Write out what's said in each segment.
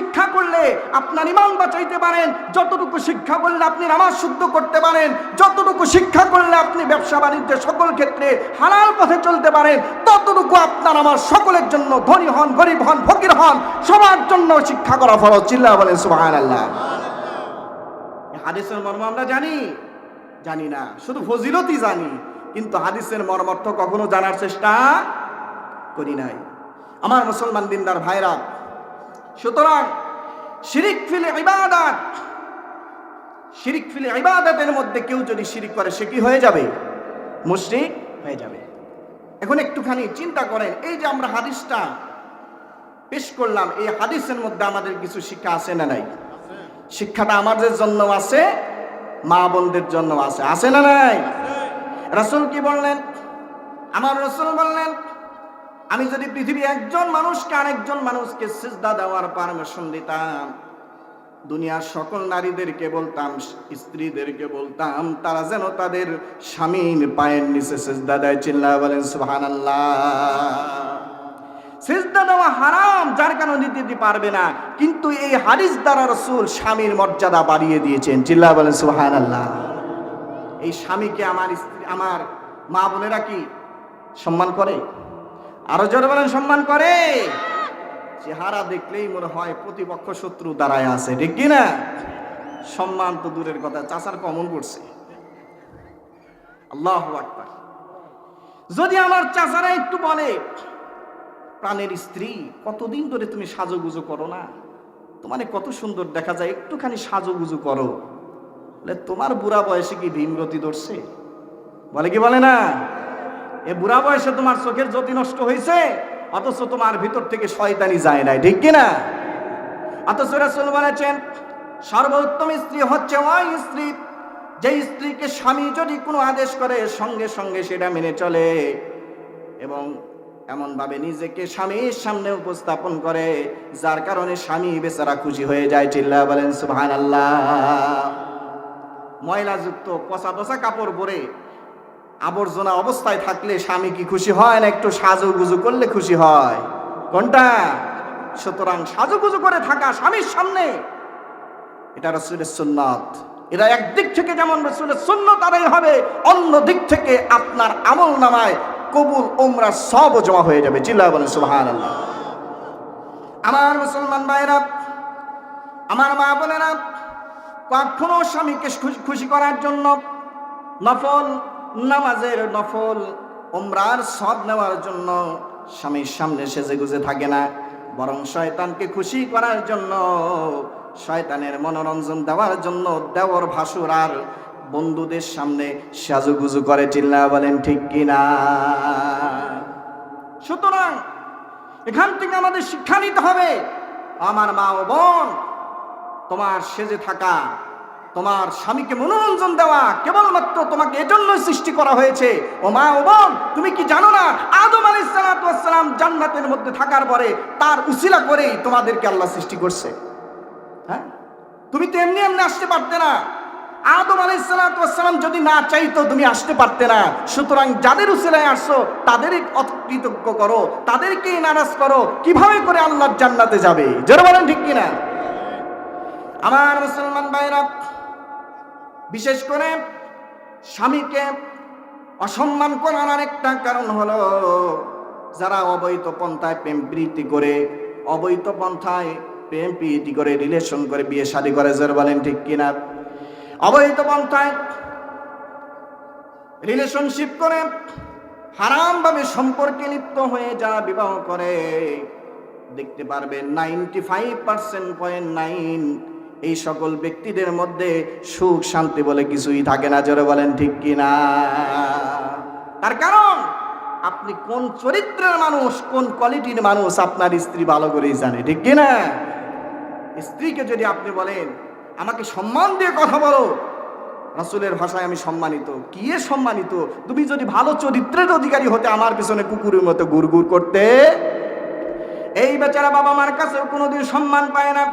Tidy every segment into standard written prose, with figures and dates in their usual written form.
শিক্ষা করলে আপনার ঈমান বাঁচাইতে পারেন, যতটুকু শিক্ষা করলে আপনি নামাজ শুদ্ধ করতে পারেন, যতটুকু শিক্ষা করলে আপনি ব্যবসা বাণিজ্যে সকল ক্ষেত্রে হালাল পথে চলতে পারেন, ততটুকু আপনার আমার সকলের জন্য, ধনী হন, গরিব হন, ফকির হন, সবার জন্য শিক্ষা করা ফরজ। চিল্লায়া বলেন সুবহানাল্লাহ। হাদিসের মর্ম আমরা জানি না, শুধু ফজিলতই জানি, কিন্তু হাদিসের মর্মার্থ কখনো জানার চেষ্টা করি নাই। আমার মুসলমান দিনদার ভাইরা, সুতরাং শিরিক ফিল ইবাদাতের মধ্যে কেউ যদি শিরিক করে সে কি হয়ে যাবে? মুশরিক হয়ে যাবে। এখন একটুখানি চিন্তা করেন, এই যে আমরা হাদিসটা পেশ করলাম, এই হাদিসের মধ্যে আমাদের কিছু শিক্ষা আছে না নাই? শিক্ষাটা আমাদের জন্য আছে, মা বোনদের জন্য আছে না নাই? রাসূল কি বললেন? আমার রাসূল বললেন, আমি যদি পৃথিবী একজন মানুষকে আরেকজন মানুষকে সিজদা দেওয়ার পারমিশন দিতাম, দুনিয়ার সকল নারীদেরকে বলতাম, স্ত্রীদেরকে বলতাম, তারা যেন তাদের স্বামীর পায়ের নিচে সিজদা দেয়। চিল্লায়া বলেন সুবহানাল্লাহ। সিজদা দেওয়া হারাম, যার কারণে দিতে পারবে না, কিন্তু এই হাদিস দ্বারা রাসূল স্বামীর মর্যাদা বাড়িয়ে দিয়েছেন। চিল্লায়া বলেন সুবহানাল্লাহ। এই স্বামীকে আমার মা বোনেরা কি সম্মান করে? আরো জোরে বলেন, সম্মান করে? চেহারা দেখলেই মনে হয় প্রতিপক্ষ শত্রু দাঁড়ায় আছে, ঠিক কি না? সম্মান তো দূরের কথা, চাচার কমন করছে। আল্লাহু আকবার। যদি আমার চাচারা একটু বলে, প্রাণের স্ত্রী, কতদিন ধরে তুমি সাজুগুজু করো না, তোমার কত সুন্দর দেখা যায়, একটুখানি সাজুগুজু করো, বলে তোমার বুড়া বয়সে কি ভীমরতি ধরছে? বলে কি বলে না? এ বুড়া বয়সে তোমার চোখের জ্যোতি নষ্ট হয়েছে, অথচ তোমার ভিতর থেকে শয়তানি যায় নাই, ঠিক কিনা? অথচ রাসূল বলেছেন, সর্বোত্তম স্ত্রী হচ্ছে ওই স্ত্রী যে স্ত্রীকে স্বামী যদি কোনো আদেশ করে সঙ্গে সঙ্গে সেটা মেনে চলে এবং এমন ভাবে নিজেকে স্বামীর সামনে উপস্থাপন করে যার কারণে স্বামী বেচারা খুশি হয়ে যায়। চিল্লায়া বলেন সুবহানাল্লাহ। ময়লাযুক্ত পচা পচা কাপড় পরে আবর্জনা অবস্থায় থাকলে স্বামী কি খুশি হয় না একটু সাজুগুজু করলে খুশি হয়? কোনটা? সুতরাং সাজুগুজু করে থাকা স্বামীর সামনে, এটা রাসূলের সুন্নাত। এরা একদিক থেকে যেমন রাসূলের সুন্নাত আদায় হবে, অন্য দিক থেকে আপনার আমল নামায় কবুল উমরা সব জমা হয়ে যাবে। চিল্লায়া বলেন সুবহানাল্লাহ। আমার মুসলমান ভাইরা, আমার মা বোনেরা, কখনো স্বামীকে খুশি করার জন্য নফল নামাজের নফল উমরার সব নেওয়ার জন্য স্বামীর সামনে সেজে গুজে থাকে না, বরং শয়তানকে খুশি করার জন্য, শয়তানের মনোরঞ্জন দেওয়ার জন্য দেওর ভাসুর আর বন্ধুদের সামনে সাজুগুজু করে। চিল্লায়া বলেন ঠিক কিনা? সুতরাং এখান থেকে আমাদের শিক্ষা নিতে হবে, আমার মা ও বোন, তোমার সেজে থাকা, তোমার স্বামীকে মনোরঞ্জন দেওয়া কেবলমাত্র তোমাকে এজন্যই সৃষ্টি করা হয়েছে। ও মা ও বোন, তুমি কি জানো না আদম আলাইহিস সালাম জান্নাতের মধ্যে থাকার পরে তার উসিলা করেই তোমাদেরকে আল্লাহ সৃষ্টি করছে? হ্যাঁ, তুমি তো এমনি এমনি আসতে পারতে না। আদম আলাইহিস সালাম যদি না চাইতো তুমি আসতে পারতে না। সুতরাং যাদের উসিলায় আসছো তাদেরই অকৃতজ্ঞ করো, তাদেরকেই নারাজ করো, কিভাবে করে আল্লাহর জান্নাতে যাবে? জোরে বলেন ঠিক কিনা? আমার মুসলমান ভাইরা, বিশেষ করে স্বামীকে অসম্মান করার আরেকটা কারণ হলো যারা অবৈধ পন্থায় প্রেম প্রীতি করে, অবৈধ পন্থায় প্রেম প্রীতি করে, রিলেশন করে, বিয়ে শাদী করে। জোরে বলেন ঠিক কিনা? অবৈধ পন্থায় রিলেশনশিপ করে হারাম ভাবে সম্পর্কে লিপ্ত হয়ে যারা বিবাহ করে, দেখতে পারবেন 95.9 এই সকল ব্যক্তিদের মধ্যে সুখ শান্তি বলে কিছুই থাকে না। জোরে বলেন ঠিক কিনা? তার কারণ আপনি কোন চরিত্রের মানুষ, কোন কোয়ালিটির মানুষ আপনার স্ত্রী ভালো করেই জানে, ঠিক কিনা? স্ত্রীকে যদি আপনি বলেন আমাকে সম্মান দিয়ে কথা বলো, রাসূলের ভাষায় আমি সম্মানিত, কি সম্মানিত? তুমি যদি ভালো চরিত্রের অধিকারী হতে আমার পিছনে কুকুরের মতো গুড়গুড় করতে। এই বেচারা বাবা মার কাছেও কোনোদিন সম্মান পায় না,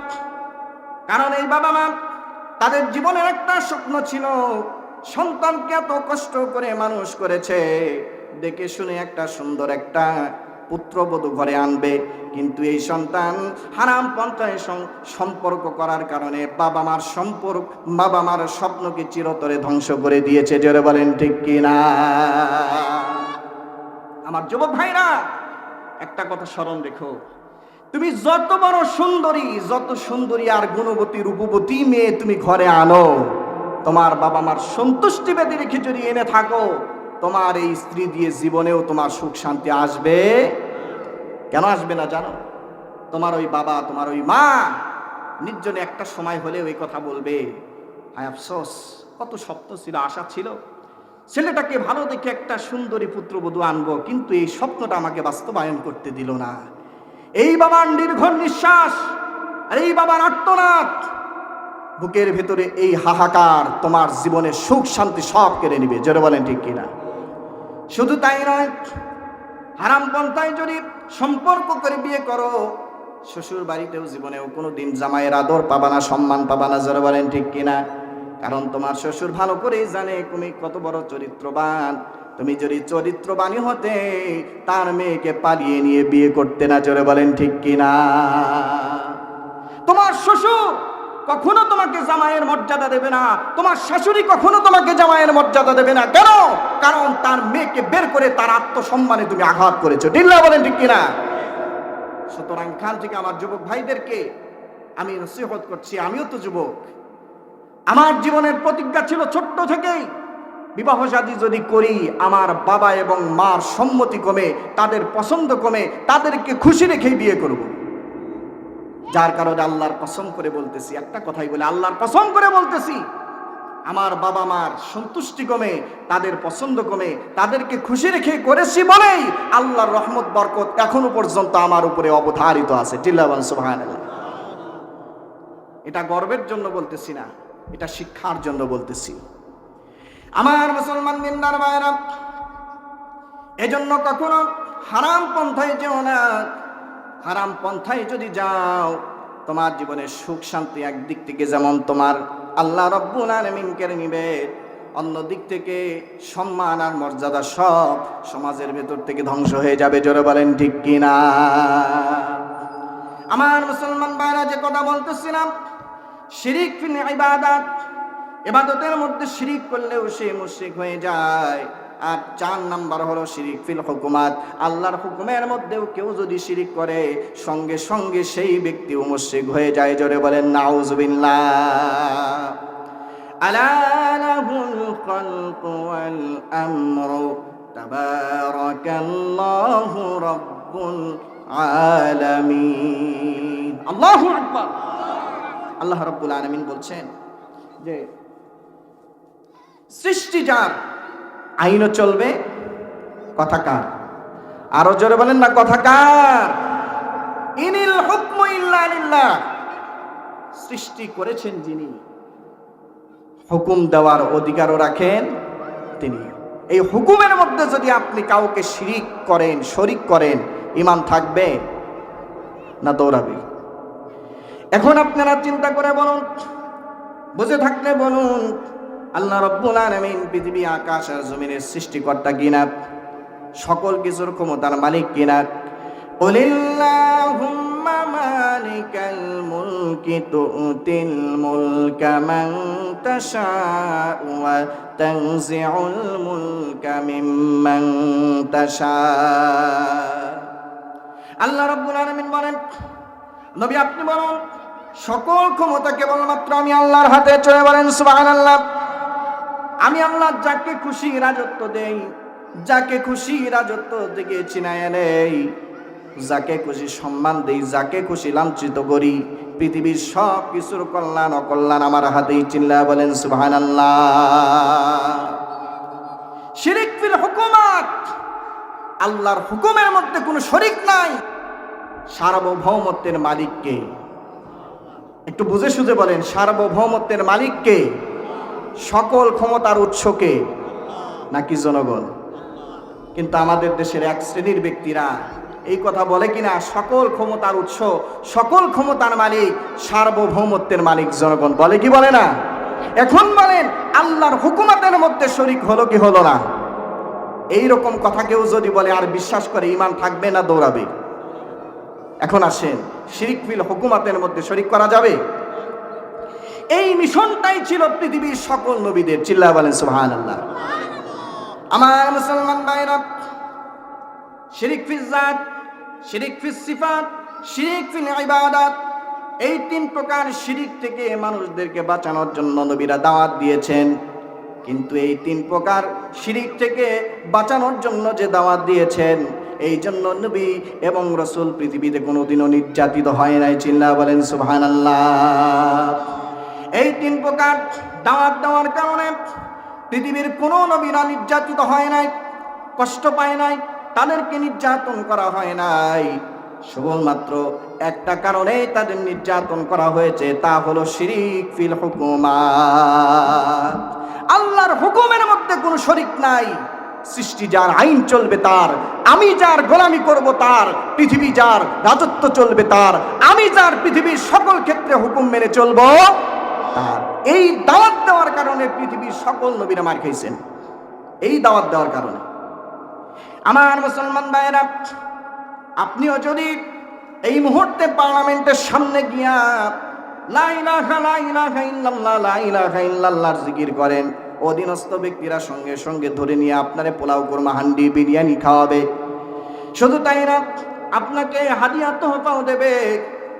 কারণ এই বাবা মা তাদের জীবনের একটা স্বপ্ন ছিল, সন্তানকে এত কষ্ট করে মানুষ করেছে, দেখে শুনে একটা সুন্দর একটা পুত্রবধূ ঘরে আনবে, কিন্তু এই সন্তান হারাম পন্থায় সম্পর্ক করার কারণে বাবা মার স্বপ্নকে চিরতরে ধ্বংস করে দিয়েছে। জোরে বলেন ঠিক কিনা? আমার যুবক ভাইরা, একটা কথা স্মরণ রেখো, তুমি যত বড় সুন্দরী আর গুণবতী রূপবতী মেয়ে তুমি ঘরে আনো, তোমার বাবা মার সন্তুষ্টি ব্যতি রেখে যদি এনে থাকো, তোমার এই স্ত্রী দিয়ে জীবনেও তোমার সুখ শান্তি আসবে? কেন আসবে না জানো? তোমার ওই বাবা, তোমার ওই মা নির্জনে একটা সময় হলে ওই কথা বলবে, হায় আফসোস, কত স্বপ্ন ছিল, আশা ছিল, ছেলেটাকে ভালো দেখে একটা সুন্দরী পুত্রবধূ আনবো, কিন্তু এই স্বপ্নটা আমাকে বাস্তবায়ন করতে দিল না। এই বাবার দীর্ঘ নিঃশ্বাস আর এই বাবার আর্তনাদ, বুকের ভেতরে এই হাহাকার তোমার জীবনের সুখ শান্তি সব কেড়ে নিবে। জোরে বলেন ঠিক কিনা? শুধু তাই নয়, হারাম পন্থায় যদি সম্পর্ক করে বিয়ে করো, শ্বশুর বাড়িতেও জীবনেও কোনোদিন জামাইয়ের আদর পাবা না, সম্মান পাবা না। জোরে বলেন ঠিক কিনা? কারণ তোমার শ্বশুর ভালো করেই জানে তুমি কত বড় চরিত্রবান। তুমি যদি চরিত্রবানই হতে, তার মেয়েকে পালিয়ে নিয়ে বিয়ে করতে না। জোরে বলেন ঠিক কিনা? তোমার শ্বশুর কখনো তোমাকে জামাইয়ের মর্যাদা দেবে না, তোমার শাশুড়ি কখনো তোমাকে জামাইয়ের মর্যাদা দেবে না। কেন? কারণ তার মেয়েকে বের করে তার আত্মসম্মানে তুমি আঘাত করেছো। ঠিক বলেন ঠিক কিনা? সুতরাং খান থেকে আমার যুবক ভাইদেরকে আমি নসিহত করছি, আমিও তো যুবক, আমার জীবনের প্রতিজ্ঞা ছিল ছোট্ট থেকেই, বিবাহ শাদী যদি করি আমার বাবা এবং মার সম্মতি কমে, তাদের পছন্দ কমে, তাদেরকে খুশি রেখেই বিয়ে করব। যার কারণে আল্লাহর কসম করে বলতেছি, একটা কথাই বলে আল্লাহর কসম করে বলতেছি, আমার বাবা মার সন্তুষ্টি কমে, তাদের পছন্দ কমে, তাদেরকে খুশি রেখে করেছি বলেই আল্লাহর রহমত বরকত এখনো পর্যন্ত আমার উপরে অবধারিত আছে। টিল্লাবান সুবহানাল্লাহ। এটা গর্বের জন্য বলতেছি না, এটা শিক্ষার জন্য বলতেছি। আমার মুসলমান বিন্দার ভাইরা, এজন্য কখনো হারাম পন্থায় যেও না। হারাম পন্থায় যদি যাও, তোমার জীবনের সুখ শান্তি একদিক থেকে যেমন তোমার আল্লাহ রাব্বুল আলামিন কেড়ে নিবে, অন্য দিক থেকে সম্মান আর মর্যাদা সব সমাজের ভেতর থেকে ধ্বংস হয়ে যাবে। জোরে বলেন ঠিক কিনা? আমার মুসলমান ভাইরা, যে কথা বলতেছিলাম, শিরিক ফিল ইবাদাত, ইবাদতের মধ্যে শিরিক করলেও সে মুশরিক হয়ে যায়। আর 4 নাম্বার হলো শিরিক ফিল হুকুমাত, আল্লাহর হুকুমের মধ্যেও কেউ যদি শিরিক করে, সঙ্গে সঙ্গে সেই ব্যক্তিও মুশরিক হয়ে যায়। জোরে বলেন নাউযুবিল্লাহ। আলা লাহুল খালকু ওয়াল আমরু তাবারাকাল্লাহু রাব্বুল আলামিন। আল্লাহু আকবার। আল্লাহ রাব্বুল আলামিন বলছেন যে সৃষ্টি যার, আইনও চলবে, কথা কার? আরো জোরে বলেন না, কথা কার? ইনিল হুকমু ইল্লা লিল্লাহ। সৃষ্টি করেছেন যিনি, হুকুম দেওয়ার অধিকারও রাখেন তিনি। এই হুকুমের মধ্যে যদি আপনি কাউকে শরীক করেন, ঈমান থাকবে না দৌড়াবে? এখন আপনারা চিন্তা করে বলুন, বুঝে থাকলে বলুন, আল্লাহ রাব্বুল আলামিন পৃথিবী আকাশ আর জমিনের সৃষ্টিকর্তা কিনা? সকল কিছুর ক্ষমতার মালিক কিনা? কুলিল্লাহুম্মা মালিকাল মুলকি তুতিল মুলকা মান তাশাউ ওয়া তানজিউল মুলকা মিম্মান তাশাউ। আল্লাহ রাব্বুল আলামিন বলেন, নবী আপনি বলুন, সকল ক্ষমতা কেবলমাত্র আমি আল্লাহর হাতে। চলে বলেন সুবহানাল্লাহ। আমি আল্লাহ যাকে খুশি রাজত্ব দেই, যাকে খুশি রাজত্ব থেকে ছিনায় নেই, যাকে খুশি সম্মান দেই, যাকে খুশি লাঞ্ছিত করি। পৃথিবীর সব কিছুর কল্যাণ অকল্যাণ আমার হাতেই। চিল্লা বলেন সুবহানাল্লাহ। শিরিক ফিল হুকুমাত, আল্লাহর হুকুমের মধ্যে কোনো শরীক নাই। সার্বভৌমত্বের মালিককে? একটু বুঝে সুঝে বলেন, সার্বভৌমত্বের মালিককে? সকল ক্ষমতার উৎসকে? নাকি জনগণ? কিন্তু আমাদের দেশের এক শ্রেণীর ব্যক্তিরা এই কথা বলে কিনা, সকল ক্ষমতার উৎস, সকল ক্ষমতার মালিক, সার্বভৌমত্বের মালিক জনগণ। বলে কি বলে না? এখন বলেন, আল্লাহর হুকুমাতের মধ্যে শরীক হলো কি হলো না? এই রকম কথা কেউ যদি বলে আর বিশ্বাস করে, ঈমান থাকবে না দৌড়াবে? এখন আসেন, শিরিক ফিল হুকুমাতের মধ্যে শরিক করা যাবে? এই মিশনটাই ছিল পৃথিবীর সকল নবীদের। চিল্লায়া বলেন সুবহানাল্লাহ। আমার মুসলমান ভাইরা, শিরিক ফিল যাত, শিরিক ফিল সিফাত, শিরিক ফিল ইবাদাত, এই তিন প্রকার শিরিক থেকে মানুষদেরকে বাঁচানোর জন্য নবীরা দাওয়াত দিয়েছেন। কিন্তু এই তিন প্রকার শিরিক থেকে বাঁচানোর জন্য যে দাওয়াত দিয়েছেন, এই জন্য নবী এবং রাসূল পৃথিবীতে কোনোদিনও নির্যাতিত হয় নাই। চিল্লায়া বলেন সুবহানাল্লাহ। এই তিন প্রকার দাওয়াত দেওয়ার কারণে পৃথিবীর কোনো নবীরা নির্যাতিত হয় নাই, কষ্ট পায় নাই, তাদেরকে নির্যাতন করা হয় নাই। শুধুমাত্র একটা কারণেই তাদের নির্যাতন করা হয়েছে, তা হলো শিরিক ফিল হুকুমাত। আল্লাহর হুকুমের মধ্যে কোনো শরিক নাই। সৃষ্টি যার, আইন চলবে তার, আমি যার গোলামি করব তার, পৃথিবী যার, রাজত্ব চলবে তার, আমি যার, পৃথিবীর সকল ক্ষেত্রে হুকুম মেনে চলব তার। এই দাওয়াত দেওয়ার কারণে পৃথিবীর সকল নবীরা মার খেয়েছেন, এই দাওয়াত দেওয়ার কারণে। আমার মুসলমান ভাইয়েরা, আপনিও যদি এই মুহূর্তে পার্লামেন্টের সামনে গিয়া লা ইলাহা ইল্লাল্লাহ, লা ইলাহা ইল্লাল্লাহর জিকির করেন, অধীনস্থ ব্যক্তিরা সঙ্গে সঙ্গে ধরে নিয়ে আপনারে পোলাও, কোরমা, হান্ডি, বিরিয়ানি খাওয়াবে। শুধু তাই না, আপনাকে হাদিয়া তোহফাও দেবে।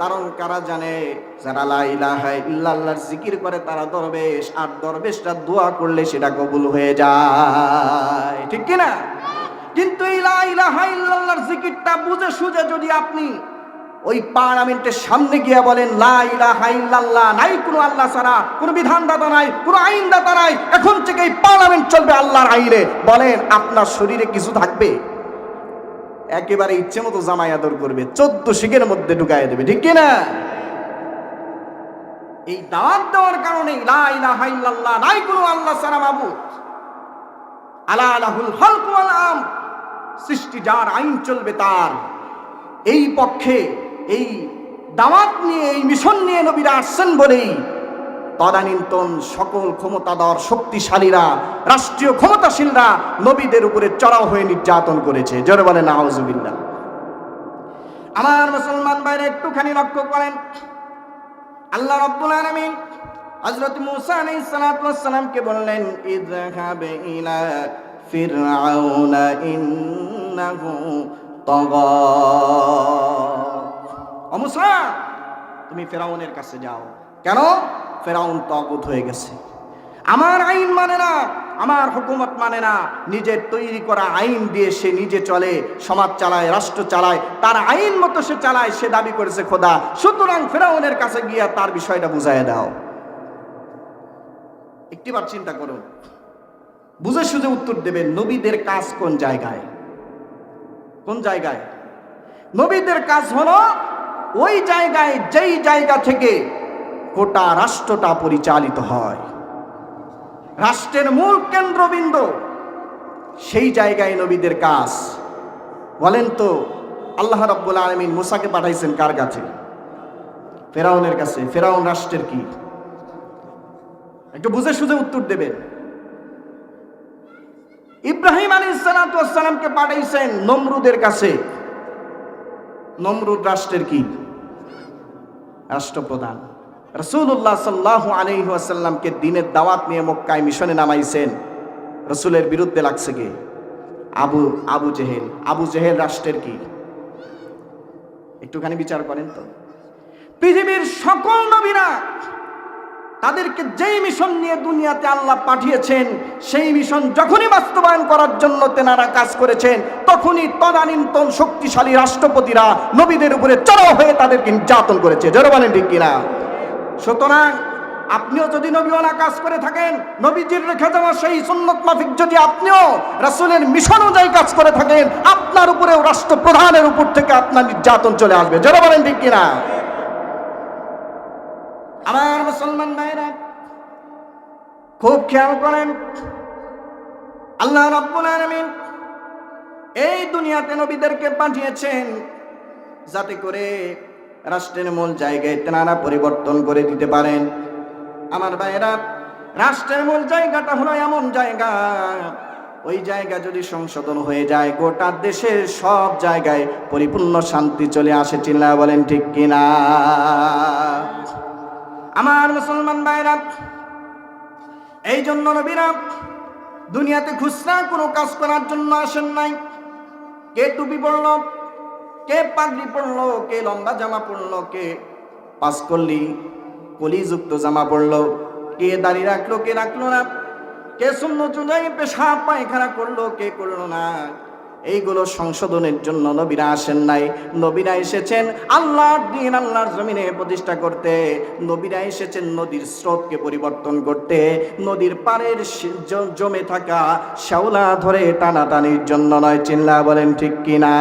কারণ কারা জানে, যারা লা ইলাহা ইল্লাল্লাহর জিকির করে তারা দরবেশ, আর দরবেশরা দোয়া করলে সেটা কবুল হয়ে যায়, ঠিক কি না? কিন্তু এই লা ইলাহা ইল্লাল্লাহর জিকিরটা বুঝে সুঝে যদি আপনি ওই পার্লামেন্টের সামনে গিয়ে বলেন লা ইলাহা ইল্লাল্লাহ, নাই কোনো আল্লাহ ছাড়া, কোনো বিধানদাতা নাই, কোনো আইনদাতা নাই, এখন থেকে এই পার্লামেন্ট চলবে আল্লাহর আইনে, বলেন আপনার শরীরে কিছু থাকবে? একেবারে ইচ্ছে মতো জামাই আদর করবে, 14 শিখের মধ্যে ঢুকায় দেবে, ঠিক কিনা? এই দাওয়াত দেওয়ার কারণে লা ইলাহা ইল্লাল্লাহ, নাই কোনো আল্লাহ ছাড়া মাবুদ, আলা লাহুল খালকু ওয়াল আমর, সৃষ্টি যার, আইন চলবে তার, এই পক্ষে এই দাওয়াত নিয়ে, এই মিশন নিয়ে নবীরা আসছেন বলেই তদানীন্তন সকল ক্ষমতাধর শক্তিশালীরা, রাষ্ট্রীয় ক্ষমতাশীলরা নবীদের উপরে চড়াও হয়ে নির্যাতন করেছে। জোরে বলেন নাউজুবিল্লাহ। আমার মুসলমান ভাইরা, একটুখানি লক্ষ্য করেন, আল্লাহ রাব্বুল আলামিন হযরত মূসা আলাইহিস সালাতু ওয়াস সালামকে বললেন, ইযহাব ইলা ফিরআউনা ইন্নাহু তাগা। ও মূসা, তুমি ফিরআউনের কাছে যাও। কেন? ফিরআউন তাগুত হয়ে গেছে, আমার আইন মানে না, আমার হুকুমত মানে না, নিজের তৈরি করা আইন দিয়ে সে নিজে চলে, সমাজ চালায়, রাষ্ট্র চালায়, তার আইন মতো সে চালায়, সে দাবি করেছে খোদা। সুতরাং ফিরআউনের কাছে গিয়া তার বিষয়টা বুঝায় দাও। একটিবার চিন্তা করুন, বুঝে সুঝে উত্তর দেবেন। নবীদের কাজ কোন জায়গায়? কোন জায়গায়? নবীদের কাজ হলো ওই জায়গায়, যেই জায়গা থেকে গোটা রাষ্ট্রটা পরিচালিত হয়, রাষ্ট্রের মূল কেন্দ্রবিন্দু, সেই জায়গায় নবীদের কাজ। বলেন তো, আল্লাহ রাব্বুল আলামিন মুসাকে পাঠাইছেন কার কাছে? ফিরআউনের কাছে। ফিরআউন রাষ্ট্রের কি? একটু বুঝে সুঝে উত্তর দেবেন। ইব্রাহিম আলাইহিস সালাতু ওয়াস সালামকে পাঠাইছেন নমরুদের কাছে। নমরুদ রাষ্ট্রের কি? রাষ্ট্রপ্রধান। রাসূলুল্লাহ সাল্লাল্লাহু আলাইহি ওয়াসাল্লামকে দ্বীনের দাওয়াত নিয়ে মক্কায় মিশনে নামাইছেন। রাসূলের বিরুদ্ধে লাগছে কে? আবু জেহেল। আবু জেহেল রাষ্ট্রের কি? একটুখানি বিচার করেন তো। পৃথিবীর সকল নবীরা তাদেরকে যেই মিশন নিয়ে দুনিয়াতে আল্লাহ পাঠিয়েছেন, সেই মিশন যখনই বাস্তবায়ন করার জন্য তেনারা কাজ করেছেন, তখনই তদানীন্তন শক্তিশালী রাষ্ট্রপতিরা নবীদের উপরে চড়াও হয়ে তাদেরকে নির্যাতন করেছে। জোরে বলেন ঠিক কিনা? সুতরাং আপনিও যদি নবীওয়ালা কাজ করে থাকেন, নবীজির রেখে যাওয়া সেই সুন্নত মাফিক যদি আপনিও রাসূলের মিশন অনুযায়ী কাজ করে থাকেন, আপনার উপরেও রাষ্ট্রপ্রধানের উপর থেকে আপনার নির্যাতন চলে আসবে। জোরে বলেন ঠিক কিনা? আমার মুসলমান ভাইরা, খুব খেয়াল করেন, আল্লাহ রাব্বুল আলামিন এই দুনিয়াতে নবীদেরকে পাঠিয়েছেন যাতে করে রাষ্ট্রের মূল জায়গায় তেনারা পরিবর্তন করে দিতে পারেন। আমার ভাইরা, রাষ্ট্রের মূল জায়গাটা হলো এমন জায়গা, ওই জায়গা যদি সংশোধন হয়ে যায়, গোটা দেশের সব জায়গায় পরিপূর্ণ শান্তি চলে আসে। চিল্লায়া বলেন ঠিক কিনা? আমার মুসলমান ভাইরা, এই জন্য নবীরা দুনিয়াতে খুচরা কোনো কাজ করার জন্য আসেন নাই। কে টুপি পরলো, কে পাগড়ি পরলো, কে লম্বা জামা পরলো, কে পাঁচকল্লি কলিযুক্ত জামা পরলো, কে দাড়ি রাখলো, কে রাখলো না, কে সুন্নত অনুযায়ী পেশাব পায়খানা করলো, কে করলো না, এইগুলো সংশোধনের জন্য নবীরা আসেন নাই। নবীরা এসেছেন আল্লাহর দ্বীন আল্লাহর জমিনে প্রতিষ্ঠা করতে। নবীরা এসেছেন নদীর স্রোতকে পরিবর্তন করতে, নদীর পাড়ের জমে থাকা শ্যাওলা ধরে টানাটানির জন্য নয়। চিল্লা বলেন ঠিক কিনা?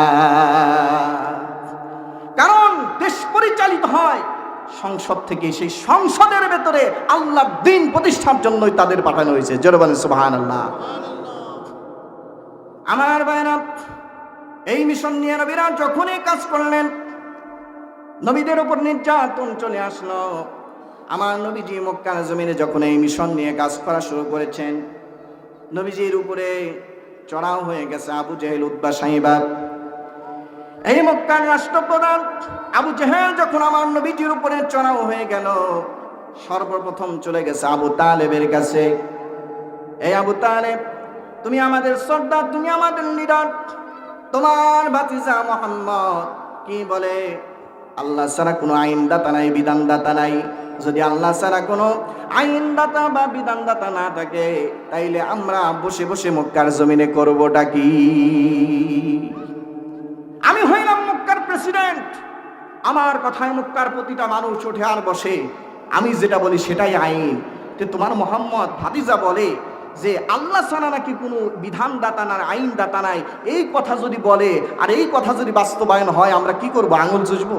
কারণ দেশ পরিচালিত হয় সংসদ থেকে, সেই সংসদের ভেতরে আল্লাহর দ্বীন প্রতিষ্ঠার জন্যই তাদের পাঠানো হয়েছে। জোরে বলেন সুবহানাল্লাহ। আমার ভাইরা, এই মিশন নিয়ে নবীরা যখনই কাজ করলেন, নবীদের উপর নির্যাতন চলে আসলো। আমার নবীজি মক্কার জমিনে যখন এই মিশন নিয়ে কাজ করা শুরু করেছেন, নবীজির উপরে চড়াও হয়ে গেছে আবু জেহেল, উতবা, সাইবা। এই মক্কার রাষ্ট্রপ্রধান আবু জেহেল যখন আমার নবীজির উপরে চড়াও হয়ে গেল, সর্বপ্রথম চলে গেছে আবু তালেবের কাছে। এই আবু তালেব, তুমি আমাদের সর্দার, তুমি আমাদের লিডার, তোমার ভাতিজা মুহাম্মদ কি বলে? আল্লাহ ছাড়া কোনো আইনদাতা নাই, বিধানদাতা নাই। যদি আল্লাহ ছাড়া কোনো আইনদাতা বা বিধানদাতা না থাকে, তাইলে আমরা বসে বসে মক্কার জমিনে করবোটা কি? আমি হইলাম মক্কার প্রেসিডেন্ট, আমার কথায় মক্কার প্রতিটা মানুষ ওঠে আর বসে, আমি যেটা বলি সেটাই আইন। তো তোমার মোহাম্মদ ভাতিজা বলে যে আল্লাহ ছাড়া নাকি কোনো বিধানদাতা না, আইনদাতা নাই, এই কথা যদি বলে আর এই কথা যদি বাস্তবায়ন হয়, আমরা কি করব? আঙুল চুষবো?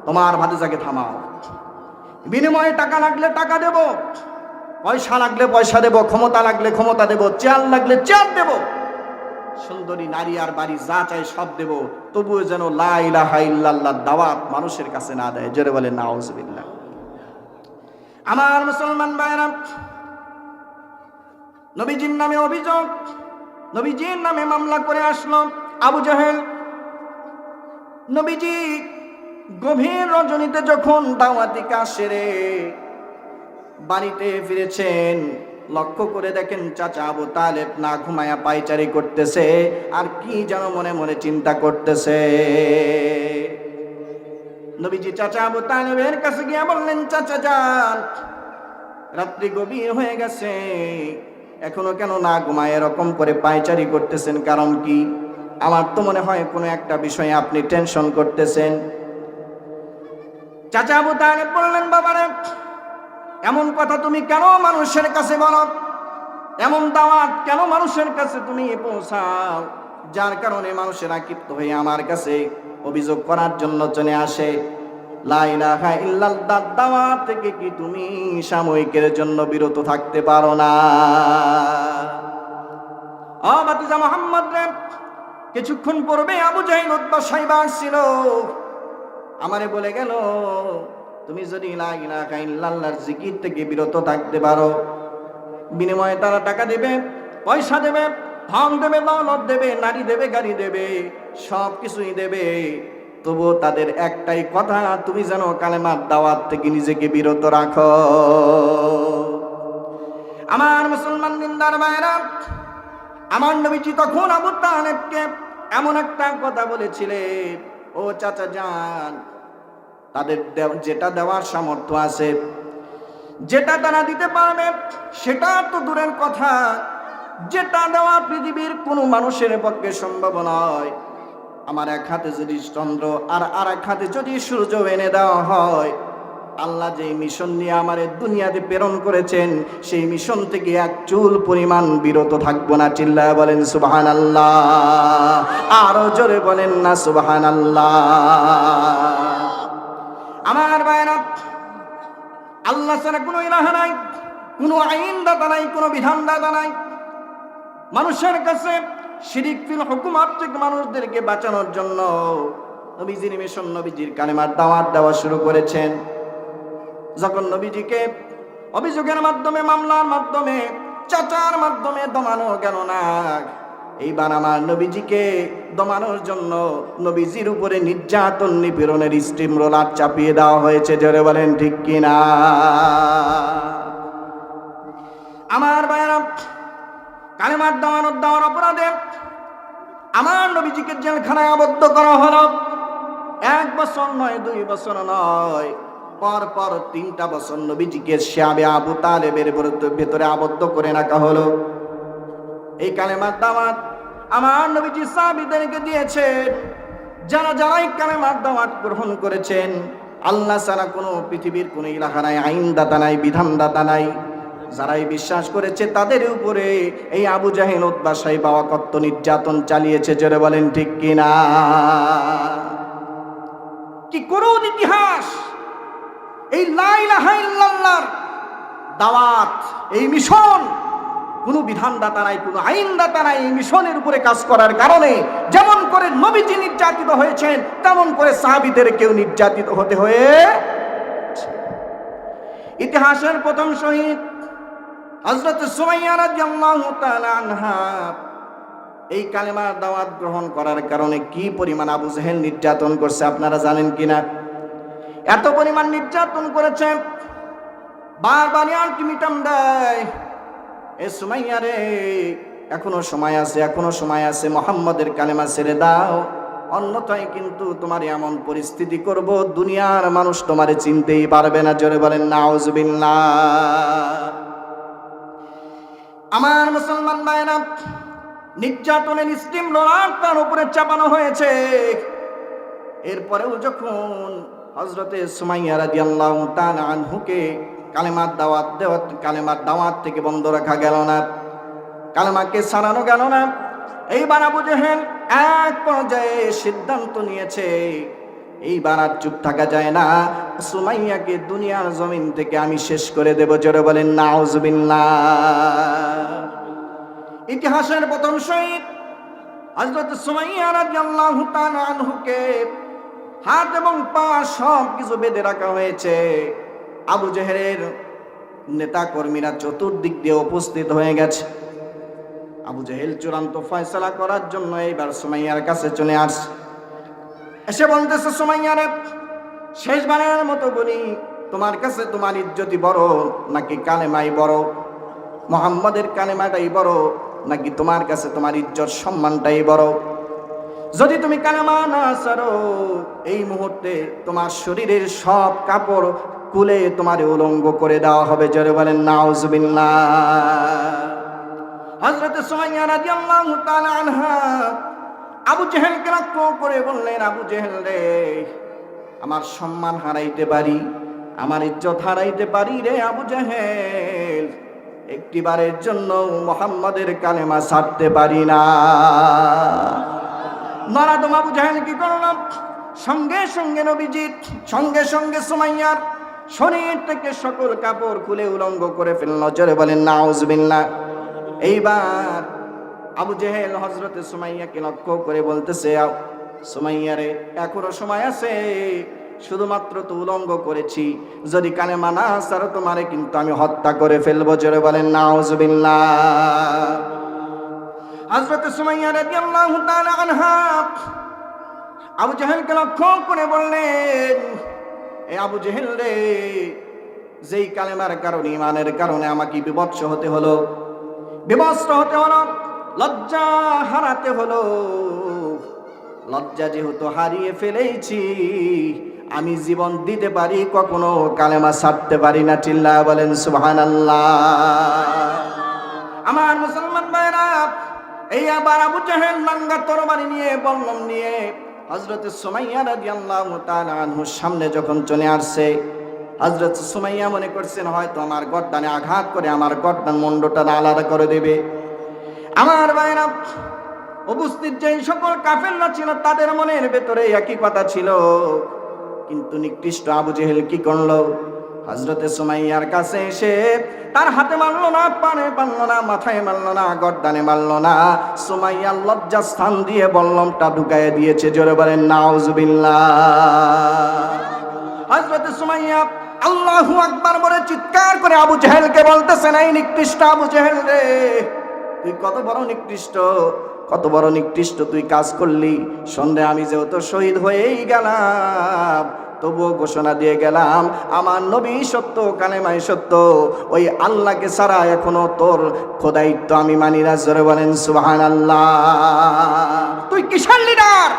তোমার ভাতিজাকে থামাও। বিনিময়ে টাকা লাগলে টাকা দেব, পয়সা লাগলে পয়সা দেব, ক্ষমতা লাগলে ক্ষমতা দেব, চেয়ার লাগলে চেয়ার দেব, সুন্দরী নারী আর বাড়ি যা চাই সব দেব, তবুও যেন লা ইলাহা ইল্লাল্লাহ দাওয়াত মানুষের কাছে না দেয়। জোরে বলেন নাউজুবিল্লাহ। আমার মুসলমান ভাইরা, নবীজির নামে অভিযোগ, নবীজির নামে মামলা করে আসলো আবু জেহেল। নবীজি গভীর রজনীতে যখন দাওয়াতি কাজ সেরে বাড়িতে ফিরেছেন, লক্ষ্য করে দেখেন চাচা আবু তালেব না ঘুমায়া পায়চারি করতেছে আর কি যেন মনে মনে চিন্তা করতেছে। নবীজি চাচা আবু তালেবের কাছে গিয়ে বললেন, চাচা যান, রাত্রি গভীর হয়ে গেছে, এখনো কেন না ঘুমায় এরকম করে পায়চারি করতেছেন, কারণ কি? আমার তো মনে হয় কোনো একটা বিষয়ে আপনি টেনশন করতেছেন। চাচা আবু তালেব বললেন, বাবারে, এমন কথা তুমি কেন মানুষের কাছে বলো? এমন দাওয়াত কেন মানুষের কাছে তুমি পৌঁছাও, যার কারণে মানুষেরা ক্ষিপ্ত হয়ে আমার কাছে অভিযোগ করার জন্য চলে আসে? লা ইলাহা ইল্লাল্লাহ দাওয়াত থেকে কি তুমি সাময়িকের জন্য বিরত থাকতে পারো না? ও ভাতিজা মুহাম্মদ রে, কিছুক্ষণ পূর্বে আবু জেহেল, উতবা, সাইবা ছিল, আমারে বলে গেল তুমি যদি লা ইলাহা ইল্লাল্লাহর জিকির থেকে বিরত থাকতে পারো, বিনিময়ে তারা টাকা দেবে, পয়সা দেবে, ধন দেবে, দৌলত দেবে, নারী দেবে, গাড়ি দেবে, সব কিছুই দেবে, তবু তাদের একটাই কথা, তুমি যেন কালেমার দাওয়াত থেকে নিজেকে বিরত রাখো। আমার মুসলমান দিনদার ভাইরা, আমার নবীজি তখন আবু তালেবকে এমন একটা কথা বলেছিলেন, ও চাচা যান, তাদের যেটা দেওয়ার সামর্থ্য আছে, যেটা তারা দিতে পারবে সেটা তো দূরের কথা, যেটা দেওয়া পৃথিবীর কোনো মানুষের পক্ষে সম্ভব নয়। আমার এক হাতে যদি চন্দ্র আর এক হাতে যদি সূর্য এনে দেওয়া হয়, আল্লাহ যে মিশন নিয়ে আমাদের দুনিয়াতে প্রেরণ করেছেন, সেই মিশন থেকে এক চুল পরিমাণ বিরত থাকবো না। চিল্লায় বলেন সুবহানাল্লাহ, আরো জোরে বলেন না সুবহানাল্লাহ। আমার ভাইরা, আল্লাহ ছাড়া কোনো ইলাহা নাই, কোনো আইনদাতা নাই, কোনো বিধানদাতা নাই। মানুষের কাছে শিরিক ফিল হুকুমাত থেকে মানুষদেরকে বাঁচানোর জন্য নবীজির মিশন, নবীজির কালেমার দাওয়াত দেওয়া শুরু করেছেন। যখন নবীজিকে অভিযোগের মাধ্যমে, মামলার মাধ্যমে চাচার মাধ্যমে দমানো গেল না, এইবার আমার নবীজিকে দমানোর জন্য নবীজির উপরে নির্যাতন নিপীড়নের স্টিম রোলার চাপিয়ে দেওয়া হয়েছে। জোরে বলেন ঠিক কিনা? আমার ভাইয়েরা, কালেমার দেওয়ার অপরাধে আমার নবীজিকে জেলখানায় আবদ্ধ করা হলো। 1 বছর নয়, 2 বছর নয়, পর 3টা বছর নবীজিকে শিয়াবে আবু তালেবের ভেতরে আবদ্ধ করে রাখা হলো। এই কালেমার দাওয়াত আমার নবীজি সাহাবীদেরকে দিয়েছেন। যারাই কালেমার দাওয়াত গ্রহণ করেছেন, আল্লাহ ছাড়া কোনো পৃথিবীর কোনো ইলাহা নাই, আইনদাতা নাই, বিধানদাতা নাই, যারাই বিশ্বাস করেছে তাদের উপরে এই আবু জাহেল, উতবা, সাইবা কত নির্যাতন চালিয়েছে। জোরে বলেন ঠিক কিনা? কি করুণ ইতিহাস! এই লা ইলাহা ইল্লাল্লাহর দাওয়াত, এই মিশন, কোনো বিধানদাতা নাই, কোনো আইনদাতা নাই। এই মিশনের উপরে কাজ করার কারণে যেমন করে নবীজি নির্যাতিত হয়েছেন, তেমন করে সাহাবীদের কেউ নির্যাতিত হতে হয়ে। ইতিহাসের প্রথম শহীদ হযরত সুমাইয়া রাদিয়াল্লাহু তাআলা আনহা এই কালেমার দাওয়াত গ্রহণ করার কারণে কি পরিমাণ আবু জাহেল নির্যাতন করছে আপনারা জানেন কিনা? এত পরিমাণ নির্যাতন করেছে, বারবার আলটিমেটাম দেয়, এ সুমাইয়া রে, এখনো সময় আছে, এখনো সময় আছে, মুহাম্মাদের কালেমা ছেড়ে দাও, অন্যথায় কিন্তু তোমার এমন পরিস্থিতি করব দুনিয়ার মানুষ তোমারে চিনতেই পারবে না। জোরে বলেন নাউজুবিল্লাহ। আমার মুসলমান ভাইরা, নির্যাতনের স্টিম রোলার তার উপরে চাপানো হয়েছে। এরপরেও যখন হযরতে সুমাইয়া রাদিয়াল্লাহু তাআলা আনহুকে কালেমার দাওয়াত থেকে বন্ধ রাখা গেল না, কালেমাকে ছাড়ানো গেল না, এইবার আবু জাহেল এক পর্যায়ে সিদ্ধান্ত নিয়েছে, এইবার আর চুপ থাকা যায় না, সুমাইয়াকে দুনিয়ার জমিন থেকে আমি শেষ করে দেব। জোরে বলেন নাউজুবিল্লাহ। ইতিহাসের প্রথম শহীদ হযরত সুমাইয়া রাদিয়াল্লাহু তাআলা আনহুকে হাত এবং পা সব কিছু বেঁধে রাখা হয়েছে। আবু জাহেলের নেতা কর্মীরা চতুর্দিক দিয়ে উপস্থিত হয়ে গেছে। আবু জাহেল চূড়ান্ত ফয়সালা করার জন্য এইবার সুমাইয়ার কাছে চলে আসছে। এসে বলতেছে, সুমাইয়া রে, শেষবারের মতো বলি, তোমার কাছে তোমার ইজ্জতি বড় নাকি কালেমাই বড়? মুহাম্মাদের কালেমাটাই বড় নাকি তোমার কাছে তোমার ইজ্জত সম্মানটাই বড়? যদি তুমি কালেমা না ছাড়ো, এই মুহূর্তে তোমার শরীরের সব কাপড় খুলে তোমার উলঙ্গ করে দেওয়া হবে। জোরে বলেন নাউজুবিল্লাহ। হযরত সুমাইয়া রাদিয়াল্লাহু তাআলা আনহা আবু জাহেলকে লক্ষ্য করে বললেন, আবু জাহেল রে, আমার সম্মান হারাইতে পারি, আমার ইজ্জত হারাইতে পারি রে আবু জাহেল, একটিবারের জন্য মুহাম্মাদের কালেমা ছাড়তে পারি না। নরাদম আবু জাহেল কি করলাম, সঙ্গে সঙ্গে নবীজির সঙ্গে সঙ্গে সুমাইয়ার শরীর থেকে সকল কাপড় খুলে উলঙ্গ করে ফেলল। জোরে বলেন নাউজুবিল্লাহ। এইবার আবু জাহেল হযরতে সুমাইয়াকে লক্ষ্য করে বলতেছে, সুমাইয়া রে, এখনো সময় আছে, শুধুমাত্র তো উলঙ্গ করেছি, যদি কালেমা না ছাড়ো তোমারে কিন্তু আমি হত্যা করে ফেলবো। জোরে বলেন নাউজুবিল্লাহ। হযরত সুমাইয়া রাদিয়াল্লাহু তাআলা আনহা আবু জাহেলকে লক্ষ্য করে বললেন, এ আবু জাহেল রে, যেই কালেমার কারণে, ঈমানের কারণে আমাকে বিভৎস হতে হলো, বিভস্ত হতে হলো, লজ্জা হারাতে হলো, লজ্জা যেহেতু হারিয়ে ফেলেছি, আমি জীবন দিতে পারি, কখনো কালেমা ছাড়তে পারি না। চিল্লায়া বলেন সুবহানাল্লাহ। আমার মুসলমান ভাইরা, এই আবার আবু জাহেল নাঙ্গা তরবারি নিয়ে, বল্লম নিয়ে হযরত সুমাইয়া রাদিয়াল্লাহু তাআলা আনহুর সামনে যখন চলে আসছে, হযরত সুমাইয়া মনে করছেন হয়তো আমার গর্দানে আঘাত করে আমার গর্দান মুন্ডটা আলাদা করে দেবে। আমার ভাইরা, উপস্থিত যে সকল কাফেররা ছিল তাদের মনের ভেতরে একই কথা ছিল, কিন্তু নিকৃষ্ট আবু জাহেল কি করলো, হযরতে সুমাইয়ার কাছে এসে তার হাতে মারলো না, পানে মারলো না, মাথায় মারলো না, গর্দানে মারলো না, সুমাইয়ার লজ্জা স্থান দিয়ে বল্লমটা ঢুকাইয়ে দিয়েছে। জোরে বলেন নাউজুবিল্লাহ। হযরতে সুমাইয়া আল্লাহু আকবার বলে চিৎকার করে আবু জেহেলকে বলতেছেন, এই নিকৃষ্ট আবু জেহেল রে, তুই কত বড় নিকৃষ্ট, কত বড় নিকৃষ্ট তুই কাজ করলি। সন্ধ্যে আমি যেহেতু শহীদ হয়েই গেলাম, তবুও ঘোষণা দিয়ে গেলাম আমার নবী সত্য, কালেমাই সত্য, ওই আল্লাহকে ছাড়া এখনো তোর খোদাইত্ব আমি মানি না। জোরে বলেন সুবহানাল্লাহ। তুই কিসের লিডার?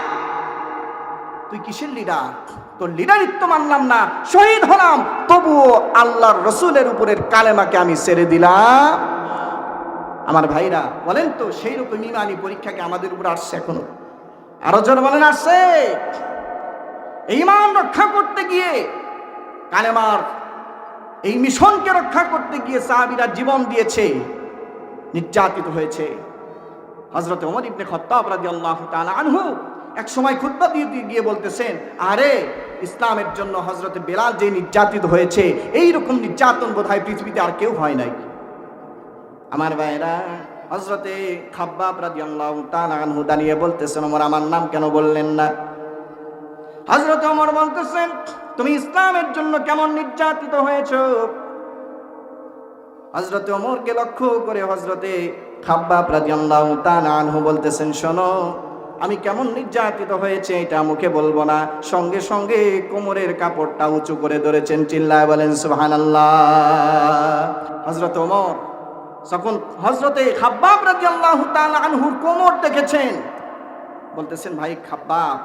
তুই কিসের লিডার? তোর লিডারিত্ব মানলাম না, শহীদ হলাম, তবুও আল্লাহর রসুলের উপরের কালেমাকে আমি ছেড়ে দিলাম। আমার ভাইরা বলেন তো, সেই রকম ইমানি পরীক্ষাকে আমাদের উপর আসছে এখনো? আরো জোরে বলেন আসছে? ঈমান রক্ষা করতে গিয়ে, কালেমার এই মিশনকে রক্ষা করতে গিয়ে সাহাবীরা জীবন দিয়েছে, নির্যাতিত হয়েছে। হযরত ওমর ইবনে খাত্তাব রাদিয়াল্লাহু তাআলা আনহু এক সময় খুতবা দিয়ে গিয়ে বলতেছেন, আরে ইসলামের জন্য হযরত বেলাল যে নির্যাতিত হয়েছে, এই রকম নির্যাতন বোধহয় পৃথিবীতে আর কেউ হয় নাই। আমার ভাইরা, হযরতে খাব্বাব রাদিয়াল্লাহু তাআলা আনহু দাঁড়িয়ে বলতেছেন, ওমর আমার নাম কেন বললেন না? হযরত ওমর বলতেছেন, তুমি ইসলামের জন্য কেমন নির্যাতিত হয়েছো? হযরত ওমরকে লক্ষ্য করে হযরতে খাব্বাব রাদিয়াল্লাহু তাআলা আনহু বলতেছেন, শোনো, আমি কেমন নির্যাতিত হয়েছে এটা মুখে বলবো না, সঙ্গে সঙ্গে কোমরের কাপড়টা উঁচু করে ধরেছেন। চিল্লায় বলেন সুবহানাল্লাহ। হযরত ওমর যখন হযরতে খাব্বাব রাদিয়াল্লাহু তাআলা আনহুর কোমর দেখেছেন, বলতেছেন, ভাই খাব্বাব,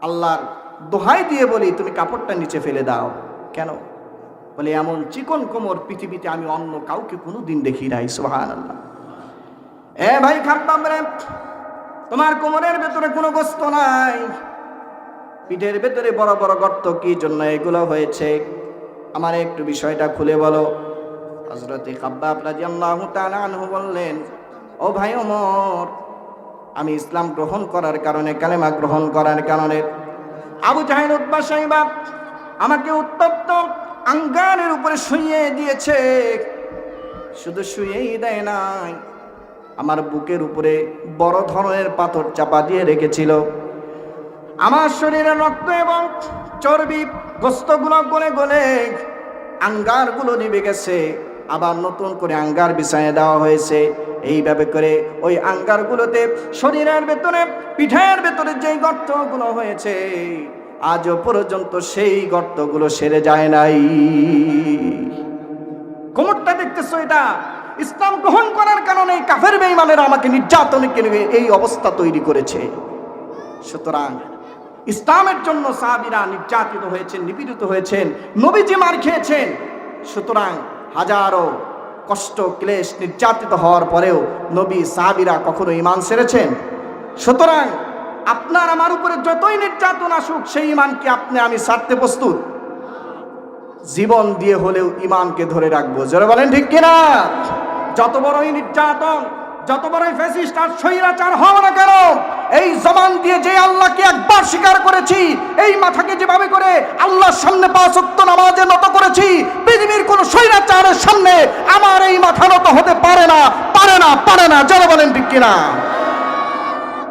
আল্লাহর দোহাই দিয়ে বলি তুমি কাপড়টা নিচে ফেলে দাও। কেন? বলে এমন চিকন কোমর পৃথিবীতে আমি অন্য কাউকে কোনোদিন দেখি নাই। সুবহানাল্লাহ। এ ভাই খাব্বাব রে, তোমার কোমরের ভেতরে কোনো গোস্ত নাই, পিঠের ভেতরে বড় বড় গর্ত, কি জন্য এগুলো হয়েছে? আমার একটু বিষয়টা খুলে বলো। হযরতে খাব্বাব রাদিয়াল্লাহু তাআলা আনহু বললেন, ও ভাই ওমর, আমি ইসলাম গ্রহণ করার কারণে, কালেমা গ্রহণ করার কারণে আবু জাহেল, উতবা, শাইবা আমাকে উত্তপ্ত আঙ্গারের উপরে শুইয়ে দিয়েছে। শুধু শুইয়েই দেয় নাই, আমার বুকের উপরে বড় ধরনের পাথর চাপা দিয়ে রেখেছিল। আমার শরীরে রক্ত এবং চর্বি, গোস্তগুলো গলে গলে আঙ্গারগুলো নিভে গেছে, আবার নতুন করে আঙ্গার বিছাইয়ে দেওয়া হয়েছে। এইভাবে করে ওই আঙ্গারগুলোতে শরীরের ভেতরে, পিঠের ভেতরে যেই গর্তগুলো হয়েছে, আজও পর্যন্ত সেই গর্তগুলো সেরে যায় নাই। কোমরটা দেখতেছো? এটা ইসলাম গ্রহণ করার কারণে কাফের বেঈমানেরা আমাকে নির্যাতনকে এই অবস্থা তৈরি করেছে। সুতরাং ইসলামের জন্য সাহাবীরা নির্যাতিত হয়েছেন, নিপীড়িত হয়েছেন, নবীজি মার খেয়েছেন। সুতরাং হাজারো কষ্ট, ক্লেশ, নির্যাতিত হওয়ার পরেও নবী, সাহাবীরা কখনো ঈমান ছেড়েছেন? সুতরাং আপনার আমার উপরে যতই নির্যাতন আসুক, সেই ঈমানকে আপনি আমি ছাড়তে প্রস্তুত। জীবন দিয়ে হলেও ঈমানকে ধরে রাখবো। জোরে বলেন ঠিক কিনা? যত বড়ই নির্যাতন, যত বড়ই ফ্যাসিস্ট আর স্বৈরাচার হও না কেন, এই জবান দিয়ে যে আল্লাহকে একবার স্বীকার করেছি, এই মাথাকে যেভাবে করে আল্লাহর সামনে ৫ ওয়াক্ত নামাজে নত করেছি, পৃথিবীর কোন স্বৈরাচারের সামনে আমার এই মাথা নত হতে পারে না, পারে না, পারে না। জোরে বলেন ঠিক কিনা?